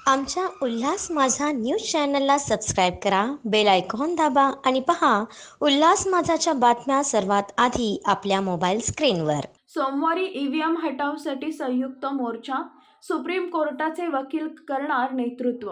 आमच्या उल्हास माझा न्यूज चॅनलला सबस्क्राईब करा, बेल आयकॉन दाबा आणि पहा उल्हास माझाच्या बातम्या सर्वात आधी आपल्या मोबाईल स्क्रीनवर। सोमवारी ईव्हीएम हटावसाठी संयुक्त मोर्चा, सुप्रीम कोर्टाचे वकील करणार नेतृत्व।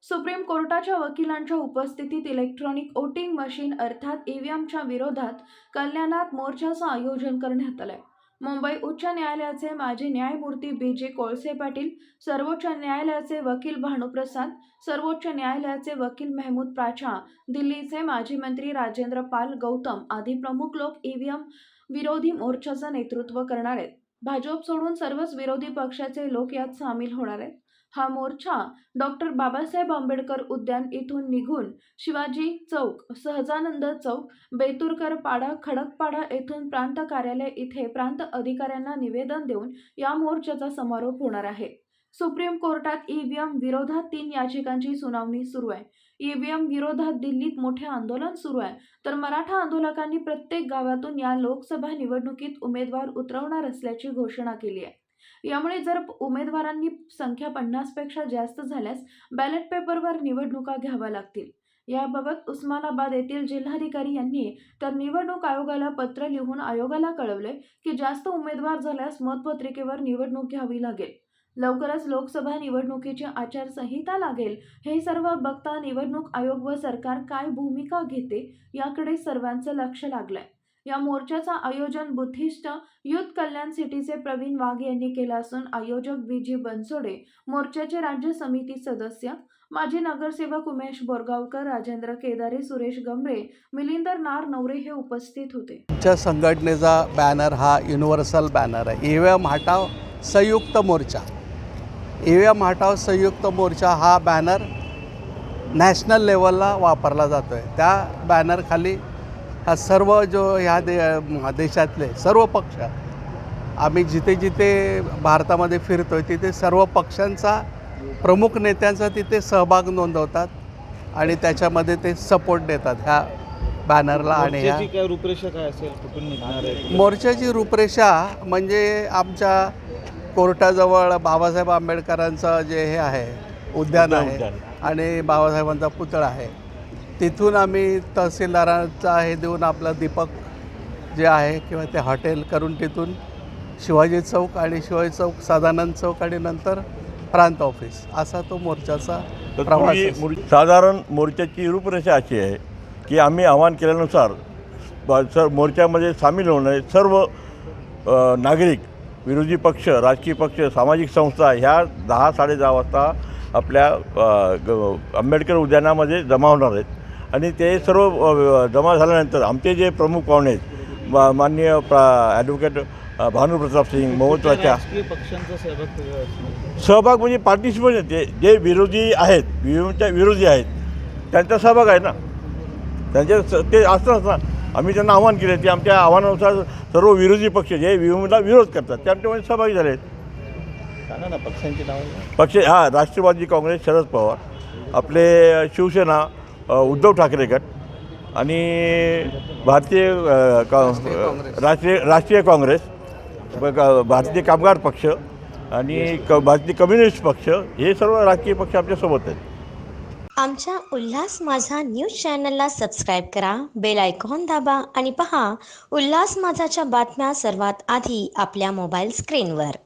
सुप्रीम कोर्टाच्या वकिलांच्या उपस्थितीत इलेक्ट्रॉनिक वोटिंग मशीन अर्थात ईव्हीएमच्या विरोधात कल्याणात मोर्चाचं आयोजन करण्यात आलंय। मुंबई उच्च न्यायालयाचे माजी न्यायमूर्ती बी.जे. कोळसे पाटील, सर्वोच्च न्यायालयाचे वकील भानुप्रसाद, सर्वोच्च न्यायालयाचे वकील महमूद पाचा, दिल्लीचे माजी मंत्री राजेंद्र पाल गौतम आदी प्रमुख लोक ईव्हीएम विरोधी मोर्चाचं नेतृत्व करणार आहेत। भाजप सोडून सर्वच विरोधी पक्षाचे लोक यात सामील होणार आहेत। हा मोर्चा डॉक्टर बाबासाहेब आंबेडकर उद्यान इथून निघून शिवाजी चौक, सहजानंद चौक, बेतुरकर पाडा, खडकपाडा येथून प्रांत कार्यालय इथे प्रांत अधिकाऱ्यांना निवेदन देऊन या मोर्चाचा समारोप होणार आहे। सुप्रीम कोर्टात ईव्हीएम विरोधात 3 याचिकांची सुनावणी सुरू आहे। ईव्हीएम विरोधात दिल्लीत मोठे आंदोलन सुरू आहे, तर मराठा आंदोलकांनी प्रत्येक गावातून या लोकसभा निवडणुकीत उमेदवार उतरवणार असल्याची घोषणा केली आहे। यामुळे जर उमेदवारांनी संख्या 50 पेक्षा जास्त झाल्यास बॅलेट पेपरवर निवडणुका घ्याव्या लागतील। याबाबत उस्मानाबाद येथील जिल्हाधिकारी यांनी तर निवडणूक आयोगाला पत्र लिहून आयोगाला कळवले की जास्त उमेदवार झाल्यास मतपत्रिकेवर निवडणूक घ्यावी लागेल। लवकरच लोकसभा निवडणुकीची आचारसंहिता लागेल। हे सर्व बघता निवडणूक आयोग व सरकार काय भूमिका घेते याकडे सर्वांचं लक्ष लागलंय। या मोर्चाचं आयोजन बुद्धिस्ट युथ कल्याण सिटीचे प्रवीण वाघ यांनी केलं असून आयोजक बी.जी. बनसोडे, मोर्चाचे राज्य समिती सदस्य, माजी नगरसेवक उमेश बोरगावकर, राजेंद्र केदारे, सुरेश गमरे, मिलिंदर नारनवरे हे उपस्थित होते। आमच्या संघटनेचा बॅनर हा युनिव्हर्सल बॅनर आहे। ईव्हीएम हटाव संयुक्त मोर्चा। ईव्हीएम हटाव संयुक्त मोर्चा हा बॅनर नॅशनल लेवलला वापरला जातो आहे। त्या बॅनरखाली हा सर्व जो ह्या देशातले सर्व पक्ष, आम्ही जिथे जिथे भारतामध्ये फिरतो आहे तिथे सर्व पक्षांचा प्रमुख नेत्यांचा तिथे सहभाग नोंदवतात आणि त्याच्यामध्ये ते सपोर्ट देतात ह्या बॅनरला। आणि ह्या काय रूपरेषा काय असेल, कुठून निघणार आहे मोर्चाची रूपरेषा म्हणजे आमच्या कोर्टाजवळ बाबासाहेब आंबेडकरांचं जे हे आहे उद्यान आहे आणि बाबासाहेबांचा पुतळा आहे, तिथून आम्ही तहसीलदारांचा हे देऊन आपलं दीपक जे आहे किंवा ते हॉटेल करून तिथून शिवाजी चौक आणि शिवाजी चौक, सदानंद चौक आणि नंतर प्रांत ऑफिस असा तो मोर्चाचा प्रवास आहे। साधारण मोर्चाची रूपरेषा अशी आहे की आम्ही आवाहन केल्यानुसार मोर्चामध्ये सामील होणारे सर्व नागरिक, विरोधी पक्ष, राजकीय पक्ष, सामाजिक संस्था ह्या 10-10:30 वाजता आपल्या आंबेडकर उद्यानामध्ये जमा होणार आहेत। आणि ते सर्व जमा झाल्यानंतर आमचे जे प्रमुख पाहुणे आहेत, माननीय ॲडव्होकेट भानुप्रताप सिंग, महत्त्वाच्या सहभाग म्हणजे पार्टिसिपेशन, जे विरोधी आहेत, ईव्हीएमच्या विरोधी आहेत त्यांचा सहभाग आहे ना, त्यांच्या ते असतंच ना। आम्ही त्यांना आव्हान केले की आमच्या आव्हानानुसार सर्व विरोधी पक्ष जे ईव्हीएमला विरोध करतात त्यांच्यामध्ये सहभागी झाले आहेत। सांगा ना पक्षांची नावं। पक्ष राष्ट्रवादी काँग्रेस शरद पवार, आपले शिवसेना उद्धव ठाकरे गट आणि राष्ट्रीय काँग्रेस, भारतीय कामगार पक्ष आणि भारतीय कम्युनिस्ट पक्ष, हे सर्व राजकीय पक्ष आमच्यासोबत आहेत। आमच्या उल्हास माझा न्यूज चॅनलला सबस्क्राईब करा, बेल आयकॉन दाबा आणि पहा उल्हास माझाच्या बातम्या सर्वात आधी आपल्या मोबाईल स्क्रीनवर।